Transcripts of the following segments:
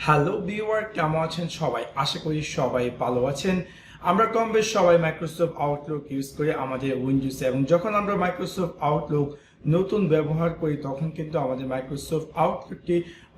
Hello viewer, কেমন আছেন সবাই? আশা করি সবাই ভালো আছেন। আমরা কম বেশ সবাই মাইক্রোসফট আউটলুক ইউজ করি আমাদের উইন্ডোজে, এবং যখন আমরা মাইক্রোসফট আউটলুক নতুন ব্যবহার করি তখন কিন্তু আমাদের মাইক্রোসফট আউটলুকটি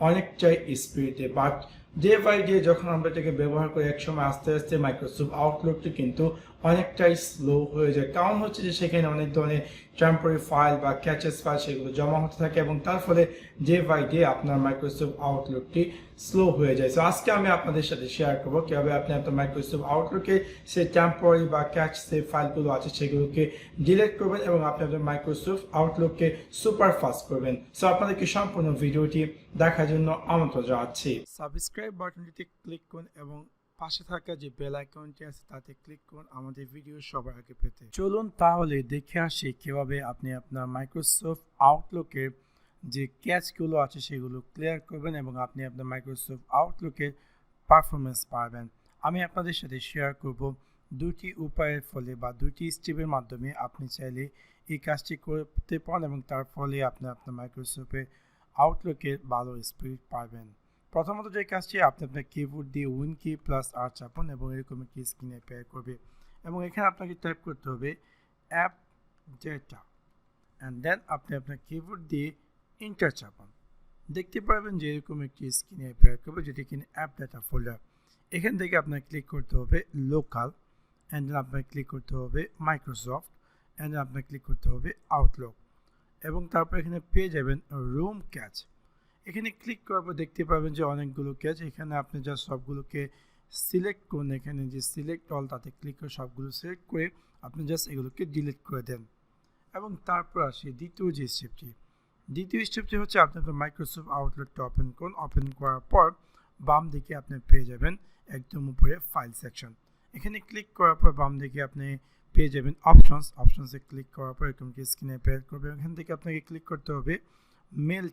অনেকটাই স্পিডে, বাট ডে বাই ডে যখন আমরা এটাকে ব্যবহার করি একসময় আস্তে আস্তে মাইক্রোসফট আউটলুকটি কিন্তু অনেকটাই স্লো হয়ে যায়। কারণ হচ্ছে যে সেখানে অনেক ধরনের টেম্পোরারি ফাইল বা ক্যাচেস ফাইল সেগুলো জমা হতে থাকে, এবং তার ফলে ডে বাই ডে আপনার মাইক্রোসফট আউটলুকটি স্লো হয়ে যায়। তো আজকে আমি আপনাদের সাথে শেয়ার করবো কিভাবে আপনি আপনার মাইক্রোসফট আউটলুকে সেই টেম্পোরারি বা ক্যাচ যে ফাইলগুলো আছে সেগুলোকে ডিলিট করবেন এবং আপনি আপনার মাইক্রোসফট আউটলুককে সুপার ফাস্ট করবেন। সো আপনাদেরকে সম্পূর্ণ ভিডিওটি দেখার জন্য আমন্ত্রণ জানাচ্ছি। সাবস্ক্রাইব বাটনটিতে ক্লিক করুন এবং পাশে থাকা যে বেল আইকনটি আছে তাতে ক্লিক করুন আমাদের ভিডিও সবার আগে পেতে। চলুন তাহলে দেখে আসি কিভাবে আপনি আপনার মাইক্রোসফট আউটলুকের যে ক্যাচগুলো আছে সেগুলো ক্লিয়ার করবেন এবং আপনি আপনার মাইক্রোসফট আউটলুকের পারফরমেন্স পাবেন। আমি আপনাদের সাথে শেয়ার করব দুটি উপায়ের ফলে বা দুটি স্টেপের মাধ্যমে আপনি চাইলে এই কাজটি করতে পারেন এবং তার ফলে আপনি আপনার মাইক্রোসফটের আউটলুকের ভালো স্পিড পাবেন। প্রথমত যে কাজটি, আপনি আপনার কিবোর্ড দিয়ে উইন কি প্লাস আর চাপুন এবং এরকম একটি স্ক্রিনে অ্যাপিয়ার করবে এবং এখানে আপনাকে টাইপ করতে হবে অ্যাপ ডেটা, অ্যান্ড দেন আপনি আপনার কিবোর্ড দিয়ে এন্টার চাপুন। দেখতে পারবেন যে এরকম একটি স্ক্রিনে অ্যাপিয়ার করবে যেটি কিনা অ্যাপ ডেটা ফোল্ডার। এখান থেকে আপনার ক্লিক করতে হবে লোকাল, অ্যান্ড দেন আপনার ক্লিক করতে হবে মাইক্রোসফট, অ্যান্ড দেন আপনার ক্লিক করতে হবে আউটলুক, এবং তারপর এখানে পেয়ে যাবেন রুম ক্যাচ। এখানে ক্লিক করার পর দেখতে পাবেন যে অনেকগুলো ক্যাচ। এখানে আপনি যা সবগুলোকে সিলেক্ট করুন, এখানে যে সিলেক্ট অল তাতে ক্লিক করে সবগুলো সিলেক্ট করে আপনি জাস্ট এগুলোকে ডিলিট করে দেন। এবং তারপর আসি দ্বিতীয় স্টেপটি হচ্ছে আপনি আপনার মাইক্রোসফট আউটলুকটা ওপেন করুন। ওপেন করার পর বাম দিকে আপনি পেয়ে যাবেন একদম উপরে ফাইল সেকশন। এখানে ক্লিক করার পর বাম দিকে আপনি পেয়ে যাবেন অপশনসে ক্লিক করার পর এরকম স্ক্রিনে অ্যাপিয়ার করবে। এখান থেকে আপনাকে ক্লিক করতে হবে মেল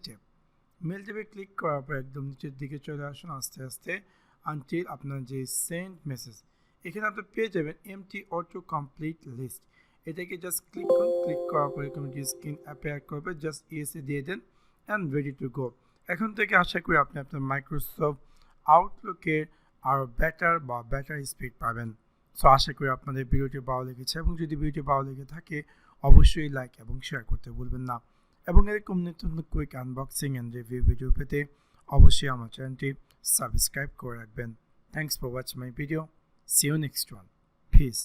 ট্যাবে ক্লিক করার পর একদম নিচের দিকে চলে আসুন আস্তে আস্তে আনটিল আপনার যে সেন্ড মেসেজ, এখানে আপনি পেয়ে যাবেন এমটি অটো কমপ্লিট লিস্ট। এটাকে জাস্ট ক্লিক করুন। ক্লিক করার পর এরকম একটি স্ক্রিন অ্যাপিয়ার করবে, জাস্ট ইয়েসে দিয়ে দেন অ্যান্ড রেডি টু গো। এখন থেকে আশা করি আপনি আপনার মাইক্রোসফট আউটলুকের আরও বেটার স্পিড পাবেন। সো আশা করি আপনাদের ভিডিওটি ভালো লেগেছে, এবং যদি ভিডিওটি ভালো লেগে থাকে অবশ্যই লাইক এবং শেয়ার করতে ভুলবেন না, এবং এরকম নতুন quick unboxing and review video পেতে অবশ্যই আমার চ্যানেলটি সাবস্ক্রাইব করে রাখবেন। Thanks for watching my video. See you next one. Piece.